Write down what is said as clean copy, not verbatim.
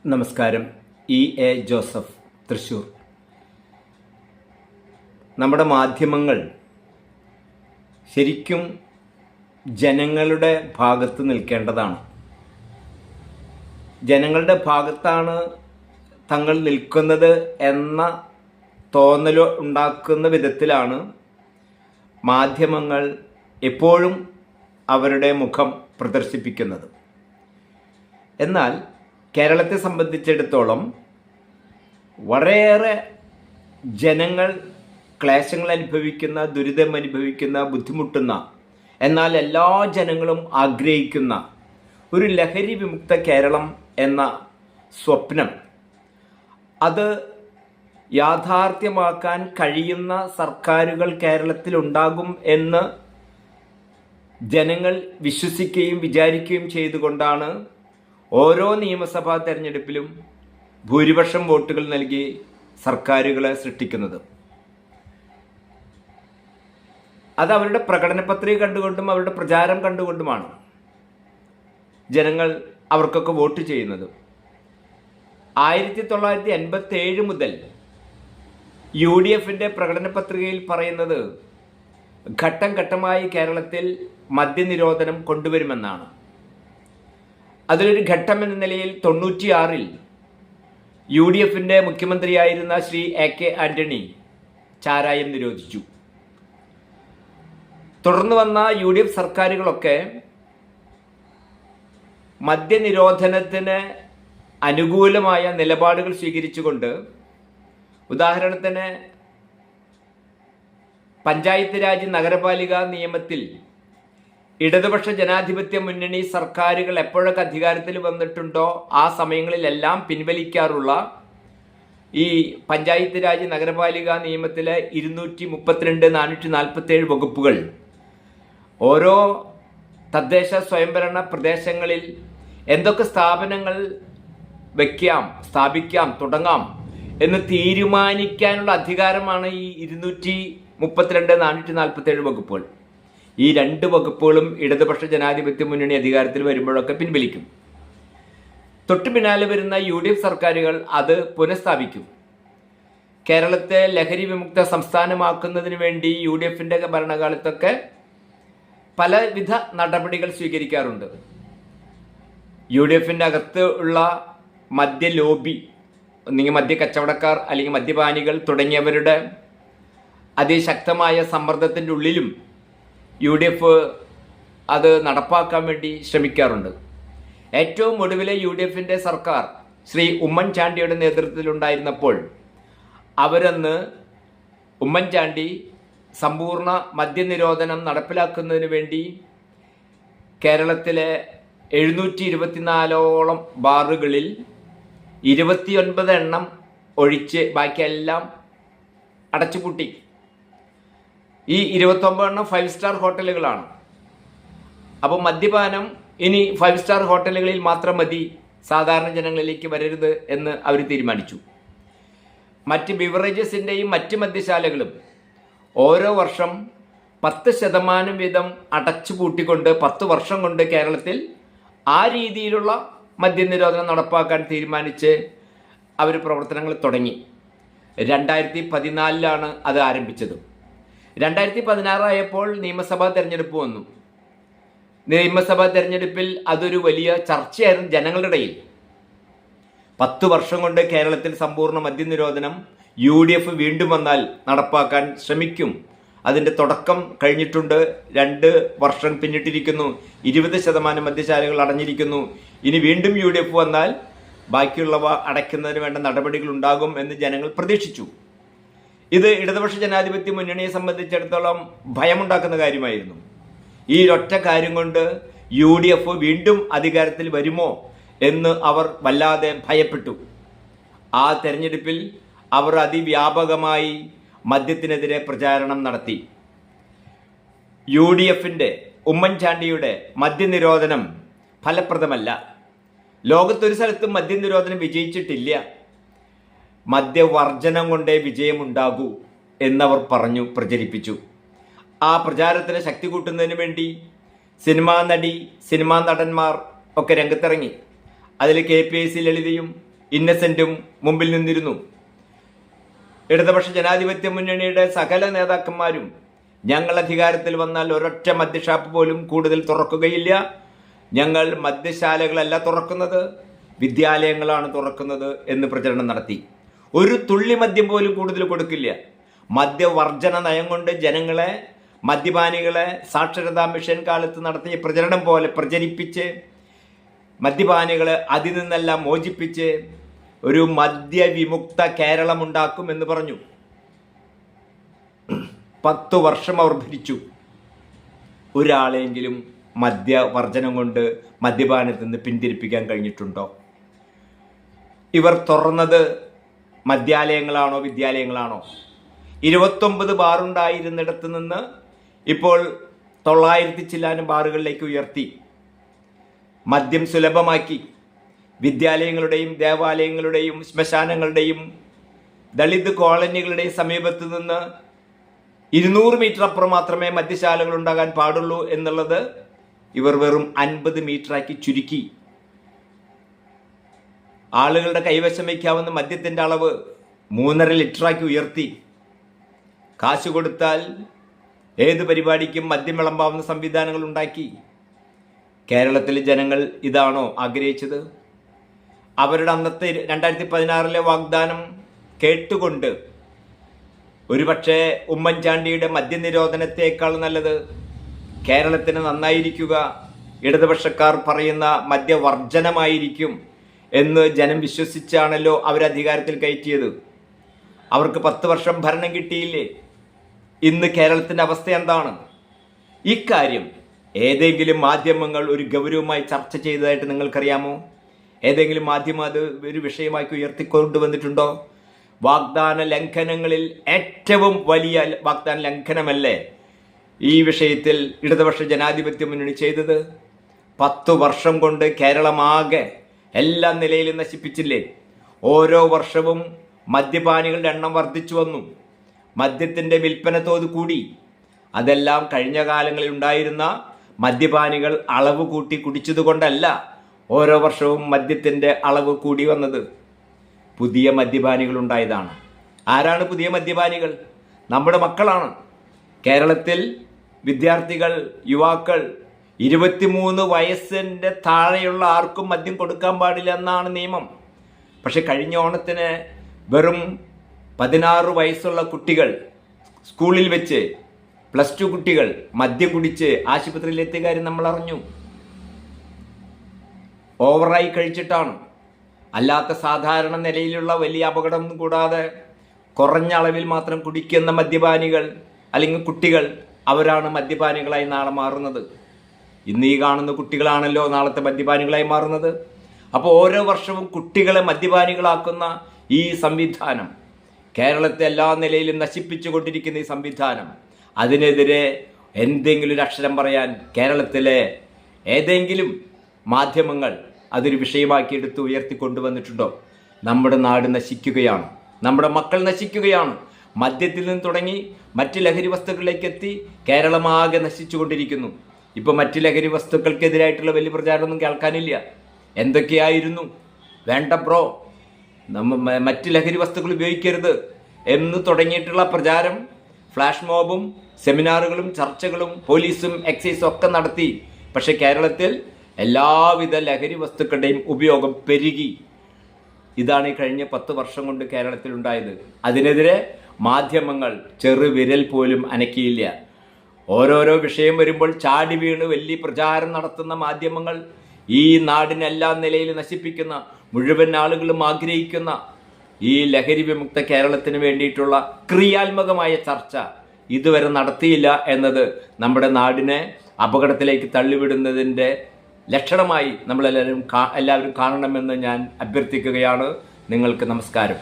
നമസ്കാരം. A Joseph, Thrissur. നമ്മുടെ മാധ്യമങ്ങൾ ശരിക്കും ജനങ്ങളുടെ ഭാഗത്ത് നിൽക്കേണ്ടതാണ്. ജനങ്ങളുടെ ഭാഗത്താണ് തങ്ങൾ നിൽക്കുന്നത് എന്ന തോന്നൽ ഉണ്ടാക്കുന്ന വിധത്തിലാണ് മാധ്യമങ്ങൾ എപ്പോഴും അവരുടെ മുഖം പ്രദർശിപ്പിക്കുന്നത്. എന്നാൽ കേരളത്തെ സംബന്ധിച്ചിടത്തോളം വളരെയേറെ ജനങ്ങൾ ക്ലേശങ്ങൾ അനുഭവിക്കുന്ന, ദുരിതം അനുഭവിക്കുന്ന, ബുദ്ധിമുട്ടുന്ന, എന്നാൽ എല്ലാ ജനങ്ങളും ആഗ്രഹിക്കുന്ന ഒരു ലഹരി വിമുക്ത കേരളം എന്ന സ്വപ്നം, അത് യാഥാർത്ഥ്യമാക്കാൻ കഴിയുന്ന സർക്കാരുകൾ കേരളത്തിലുണ്ടാകും എന്ന് ജനങ്ങൾ വിശ്വസിക്കുകയും വിചാരിക്കുകയും ചെയ്തുകൊണ്ടാണ് ഓരോ നിയമസഭാ തെരഞ്ഞെടുപ്പിലും ഭൂരിപക്ഷം വോട്ടുകൾ നൽകി സർക്കാരുകളെ സൃഷ്ടിക്കുന്നത്. അത് അവരുടെ പ്രകടന പത്രിക കണ്ടുകൊണ്ടും അവരുടെ പ്രചാരം കണ്ടുകൊണ്ടുമാണ് ജനങ്ങൾ അവർക്കൊക്കെ വോട്ട് ചെയ്യുന്നത്. 1987 മുതൽ UDFന്റെ പ്രകടന പത്രികയിൽ പറയുന്നത് ഘട്ടം ഘട്ടമായി കേരളത്തിൽ മദ്യനിരോധനം കൊണ്ടുവരുമെന്നാണ്. അതിലൊരു ഘട്ടം എന്ന നിലയിൽ 96-ൽ UDFന്റെ മുഖ്യമന്ത്രിയായിരുന്ന ശ്രീ AK ആന്റണി ചാരായം നിരോധിച്ചു. തുടർന്ന് വന്ന UDF സർക്കാരുകളൊക്കെ മദ്യനിരോധനത്തിന് അനുകൂലമായ നിലപാടുകൾ സ്വീകരിച്ചുകൊണ്ട്, ഉദാഹരണത്തിന് പഞ്ചായത്ത് രാജ് നഗരപാലിക നിയമത്തിൽ ഇടതുപക്ഷ ജനാധിപത്യ മുന്നണി സർക്കാരുകൾ എപ്പോഴൊക്കെ അധികാരത്തിൽ വന്നിട്ടുണ്ടോ ആ സമയങ്ങളിലെല്ലാം പിൻവലിക്കാറുള്ള ഈ പഞ്ചായത്ത് രാജ് നഗരപാലിക നിയമത്തിലെ 232, 447 വകുപ്പുകൾ ഓരോ തദ്ദേശ സ്വയംഭരണ പ്രദേശങ്ങളിൽ എന്തൊക്കെ സ്ഥാപനങ്ങൾ സ്ഥാപിക്കാം, തുടങ്ങാം എന്ന് തീരുമാനിക്കാനുള്ള അധികാരമാണ് ഈ 232, 447 വകുപ്പുകൾ. ഈ 2 വകുപ്പുകളും ഇടതുപക്ഷ ജനാധിപത്യ മുന്നണി അധികാരത്തിൽ വരുമ്പോഴൊക്കെ പിൻവലിക്കും. തൊട്ടു പിന്നാലെ വരുന്ന UDF സർക്കാരുകൾ അത് പുനഃസ്ഥാപിക്കും. കേരളത്തെ ലഹരി വിമുക്ത സംസ്ഥാനമാക്കുന്നതിന് വേണ്ടി UDFന്റെ ഭരണകാലത്തൊക്കെ പലവിധ നടപടികൾ സ്വീകരിക്കാറുണ്ട്. UDFന്റെ അകത്ത് ഉള്ള മദ്യ ലോബി, ഒന്നുകിൽ മദ്യ കച്ചവടക്കാർ അല്ലെങ്കിൽ മദ്യപാനികൾ തുടങ്ങിയവരുടെ അതിശക്തമായ സമ്മർദ്ദത്തിൻ്റെ ഉള്ളിലും UDF അത് നടപ്പാക്കാൻ വേണ്ടി ശ്രമിക്കാറുണ്ട്. ഏറ്റവും ഒടുവിലെ UDFന്റെ സർക്കാർ ശ്രീ ഉമ്മൻചാണ്ടിയുടെ നേതൃത്വത്തിലുണ്ടായിരുന്നപ്പോൾ അവരന്ന് ഉമ്മൻചാണ്ടി സമ്പൂർണ്ണ മദ്യനിരോധനം നടപ്പിലാക്കുന്നതിന് വേണ്ടി കേരളത്തിലെ 724ഓളം ബാറുകളിൽ 29 എണ്ണം ഒഴിച്ച് ബാക്കിയെല്ലാം അടച്ചുപൂട്ടി. ഈ 29 എണ്ണം 5 സ്റ്റാർ ഹോട്ടലുകളാണ്. അപ്പോൾ മദ്യപാനം ഇനി 5 സ്റ്റാർ ഹോട്ടലുകളിൽ മാത്രം മതി, സാധാരണ ജനങ്ങളിലേക്ക് വരരുത് എന്ന് അവർ തീരുമാനിച്ചു. മറ്റ് ബിവറേജസിൻ്റെയും മറ്റ് മദ്യശാലകളും ഓരോ വർഷം 10% വീതം അടച്ചു പൂട്ടിക്കൊണ്ട് 10 വർഷം കൊണ്ട് കേരളത്തിൽ ആ രീതിയിലുള്ള മദ്യനിരോധനം നടപ്പാക്കാൻ തീരുമാനിച്ച് അവർ പ്രവർത്തനങ്ങൾ തുടങ്ങി. 2014 അത് ആരംഭിച്ചത്. 2016 ആയപ്പോൾ നിയമസഭാ തെരഞ്ഞെടുപ്പ് വന്നു. നിയമസഭാ തെരഞ്ഞെടുപ്പിൽ അതൊരു വലിയ ചർച്ചയായിരുന്നു ജനങ്ങളുടെ ഇടയിൽ. 10 വർഷം കൊണ്ട് കേരളത്തിൽ സമ്പൂർണ്ണ മദ്യനിരോധനം UDF വീണ്ടും വന്നാൽ നടപ്പാക്കാൻ ശ്രമിക്കും. അതിൻ്റെ തുടക്കം കഴിഞ്ഞിട്ടുണ്ട്. 2 വർഷം പിന്നിട്ടിരിക്കുന്നു. 20% മദ്യശാലകൾ അടഞ്ഞിരിക്കുന്നു. ഇനി വീണ്ടും UDF വന്നാൽ ബാക്കിയുള്ളവ അടയ്ക്കുന്നതിന് വേണ്ട നടപടികൾ ഉണ്ടാകും എന്ന് ജനങ്ങൾ പ്രതീക്ഷിച്ചു. ഇത് ഇടതുപക്ഷ ജനാധിപത്യ മുന്നണിയെ സംബന്ധിച്ചിടത്തോളം ഭയമുണ്ടാക്കുന്ന കാര്യമായിരുന്നു. ഈ ഒറ്റ കാര്യം കൊണ്ട് UDF വീണ്ടും അധികാരത്തിൽ വരുമോ എന്ന് അവർ വല്ലാതെ ഭയപ്പെട്ടു. ആ തെരഞ്ഞെടുപ്പിൽ അവർ അതിവ്യാപകമായി മദ്യത്തിനെതിരെ പ്രചാരണം നടത്തി. UDFന്റെ ഉമ്മൻചാണ്ടിയുടെ മദ്യനിരോധനം ഫലപ്രദമല്ല, ലോകത്തൊരു സ്ഥലത്തും മദ്യനിരോധനം വിജയിച്ചിട്ടില്ല, മദ്യവർജനം കൊണ്ടേ വിജയമുണ്ടാകൂ എന്നവർ പറഞ്ഞു പ്രചരിപ്പിച്ചു. ആ പ്രചാരത്തിന് ശക്തി കൂട്ടുന്നതിന് വേണ്ടി സിനിമാ നടന്മാർ ഒക്കെ രംഗത്തിറങ്ങി. അതിൽ KPAC ലളിതയും ഇന്നസെന്റും മുമ്പിൽ നിന്നിരുന്നു. ഇടതുപക്ഷ ജനാധിപത്യ മുന്നണിയുടെ സകല നേതാക്കന്മാരും ഞങ്ങൾ അധികാരത്തിൽ വന്നാൽ ഒരൊറ്റ മദ്യഷാപ്പ് പോലും കൂടുതൽ തുറക്കുകയില്ല, ഞങ്ങൾ മദ്യശാലകളല്ല തുറക്കുന്നത്, വിദ്യാലയങ്ങളാണ് തുറക്കുന്നത് എന്ന് പ്രചരണം നടത്തി. ഒരു തുള്ളി മദ്യം പോലും കൂടുതൽ കൊടുക്കില്ല. മദ്യവർജന നയം കൊണ്ട് ജനങ്ങളെ, മദ്യപാനികളെ സാക്ഷരതാ മിഷൻ കാലത്ത് നടത്തിയ പ്രചരണം പോലെ പ്രചരിപ്പിച്ച് മദ്യപാനികളെ അതിൽ നിന്നെല്ലാം മോചിപ്പിച്ച് ഒരു മദ്യവിമുക്ത കേരളം ഉണ്ടാക്കും എന്ന് പറഞ്ഞു. 10 വർഷം അവർ ഭരിച്ചു. ഒരാളെങ്കിലും മദ്യവർജനം കൊണ്ട് മദ്യപാനത്തിൽ നിന്ന് പിന്തിരിപ്പിക്കാൻ കഴിഞ്ഞിട്ടുണ്ടോ? ഇവർ തുറന്നത് മദ്യാലയങ്ങളാണോ വിദ്യാലയങ്ങളാണോ? 29 ബാറുണ്ടായിരുന്നിടത്ത് നിന്ന് ഇപ്പോൾ 900 ചില്ലാനും ബാറുകളിലേക്ക് ഉയർത്തി. മദ്യം സുലഭമാക്കി. വിദ്യാലയങ്ങളുടെയും ദേവാലയങ്ങളുടെയും ശ്മശാനങ്ങളുടെയും ദളിത് കോളനികളുടെയും സമീപത്ത് നിന്ന് 200 മീറ്റർ അപ്പുറം മാത്രമേ മദ്യശാലകൾ ഉണ്ടാകാൻ പാടുള്ളൂ എന്നുള്ളത് ഇവർ വെറും 50 മീറ്ററാക്കി ചുരുക്കി. ആളുകളുടെ കൈവശം വയ്ക്കാവുന്ന മദ്യത്തിൻ്റെ അളവ് 3.5 ലിറ്ററാക്കി ഉയർത്തി. കാശ് കൊടുത്താൽ ഏത് പരിപാടിക്കും മദ്യം വിളമ്പാവുന്ന സംവിധാനങ്ങൾ ഉണ്ടാക്കി. കേരളത്തിലെ ജനങ്ങൾ ഇതാണോ ആഗ്രഹിച്ചത്? അവരുടെ അന്നത്തെ 2016 വാഗ്ദാനം കേട്ടുകൊണ്ട് ഒരുപക്ഷെ ഉമ്മൻചാണ്ടിയുടെ മദ്യനിരോധനത്തേക്കാൾ നല്ലത് കേരളത്തിന് നന്നായിരിക്കുക, ഇടതുപക്ഷക്കാർ പറയുന്ന മദ്യവർജനമായിരിക്കും എന്ന് ജനം വിശ്വസിച്ചാണല്ലോ അവരധികാരത്തിൽ കയറ്റിയത്. അവർക്ക് 10 വർഷം ഭരണം കിട്ടിയില്ലേ? ഇന്ന് കേരളത്തിൻ്റെ അവസ്ഥ എന്താണ്? ഇക്കാര്യം ഏതെങ്കിലും മാധ്യമങ്ങൾ ഒരു ഗൗരവമായി ചർച്ച ചെയ്തതായിട്ട് നിങ്ങൾക്കറിയാമോ? ഏതെങ്കിലും മാധ്യമം അത് ഒരു വിഷയമായി ഉയർത്തിക്കൊണ്ടുവന്നിട്ടുണ്ടോ? വാഗ്ദാന ലംഘനങ്ങളിൽ ഏറ്റവും വലിയ വാഗ്ദാന ലംഘനമല്ലേ ഈ വിഷയത്തിൽ ഇടതുപക്ഷ ജനാധിപത്യ മുന്നണി ചെയ്തത്? 10 വർഷം കൊണ്ട് കേരളമാകെ എല്ലാ നിലയിലും നശിപ്പിച്ചില്ലേ? ഓരോ വർഷവും മദ്യപാനികളുടെ എണ്ണം വർദ്ധിച്ചു വന്നു. മദ്യത്തിൻ്റെ വിൽപ്പന തോത് കൂടി. അതെല്ലാം കഴിഞ്ഞ കാലങ്ങളിൽ ഉണ്ടായിരുന്ന മദ്യപാനികൾ അളവ് കൂട്ടി കുടിച്ചതുകൊണ്ടല്ല ഓരോ വർഷവും മദ്യത്തിൻ്റെ അളവ് കൂടി വന്നത്. പുതിയ മദ്യപാനികൾ ഉണ്ടായതാണ്. ആരാണ് പുതിയ മദ്യപാനികൾ? നമ്മുടെ മക്കളാണ്. കേരളത്തിൽ വിദ്യാർത്ഥികൾ, യുവാക്കൾ 23 വയസ്സിൻ്റെ താഴെയുള്ള ആർക്കും മദ്യം കൊടുക്കാൻ പാടില്ല എന്നാണ് നിയമം. പക്ഷെ കഴിഞ്ഞ ഓണത്തിന് വെറും 16 വയസ്സുള്ള കുട്ടികൾ സ്കൂളിൽ വെച്ച്, +2 കുട്ടികൾ മദ്യം കുടിച്ച് ആശുപത്രിയിലെത്തിയ കാര്യം നമ്മൾ അറിഞ്ഞു. ഓവറായി കഴിച്ചിട്ടാണ്. അല്ലാത്ത സാധാരണ നിലയിലുള്ള വലിയ അപകടം കൂടാതെ കുറഞ്ഞ അളവിൽ മാത്രം കുടിക്കുന്ന മദ്യപാനികൾ അല്ലെങ്കിൽ കുട്ടികൾ, അവരാണ് മദ്യപാനികളായി നാളെ മാറുന്നത്. ഇന്ന് ഈ കാണുന്ന കുട്ടികളാണല്ലോ നാളത്തെ മദ്യപാനികളായി മാറുന്നത്. അപ്പോൾ ഓരോ വർഷവും കുട്ടികളെ മദ്യപാനികളാക്കുന്ന ഈ സംവിധാനം, കേരളത്തെ എല്ലാ നിലയിലും നശിപ്പിച്ചു കൊണ്ടിരിക്കുന്ന ഈ സംവിധാനം, അതിനെതിരെ എന്തെങ്കിലും ഒരു അക്ഷരം പറയാൻ കേരളത്തിലെ ഏതെങ്കിലും മാധ്യമങ്ങൾ അതൊരു വിഷയമാക്കി എടുത്ത് ഉയർത്തിക്കൊണ്ടുവന്നിട്ടുണ്ടോ? നമ്മുടെ നാട് നശിക്കുകയാണ്, നമ്മുടെ മക്കൾ നശിക്കുകയാണ്. മദ്യത്തിൽ നിന്ന് തുടങ്ങി മറ്റ് ലഹരി വസ്തുക്കളിലേക്ക് എത്തി കേരളമാകെ നശിച്ചുകൊണ്ടിരിക്കുന്നു. ഇപ്പോൾ മറ്റ് ലഹരി വസ്തുക്കൾക്കെതിരായിട്ടുള്ള വലിയ പ്രചാരണമൊന്നും കേൾക്കാനില്ല. എന്തൊക്കെയായിരുന്നു? വേണ്ട ബ്രോ, മറ്റ് ലഹരി വസ്തുക്കൾ ഉപയോഗിക്കരുത് എന്ന് തുടങ്ങിയിട്ടുള്ള പ്രചാരം, ഫ്ലാഷ് മോബും സെമിനാറുകളും ചർച്ചകളും പോലീസും എക്സൈസും ഒക്കെ നടത്തി. പക്ഷെ കേരളത്തിൽ എല്ലാവിധ ലഹരി വസ്തുക്കളുടെയും ഉപയോഗം പെരുകി. ഇതാണ് ഈ കഴിഞ്ഞ 10 വർഷം കൊണ്ട് കേരളത്തിലുണ്ടായത്. അതിനെതിരെ മാധ്യമങ്ങൾ ചെറുവിരൽ പോലും അനക്കിയില്ല. ഓരോരോ വിഷയം വരുമ്പോൾ ചാടി വീണ് വലിയ പ്രചാരം നടത്തുന്ന മാധ്യമങ്ങൾ ഈ നാടിനെ എല്ലാ നിലയിലും നശിപ്പിക്കുന്ന, മുഴുവൻ ആളുകളും ആഗ്രഹിക്കുന്ന ഈ ലഹരി വിമുക്ത കേരളത്തിന് വേണ്ടിയിട്ടുള്ള ക്രിയാത്മകമായ ചർച്ച ഇതുവരെ നടത്തിയില്ല എന്നത് നമ്മുടെ നാടിനെ അപകടത്തിലേക്ക് തള്ളിവിടുന്നതിൻ്റെ ലക്ഷണമായി നമ്മളെല്ലാവരും കാണണമെന്ന് ഞാൻ അഭ്യർത്ഥിക്കുകയാണ്. നിങ്ങൾക്ക് നമസ്കാരം.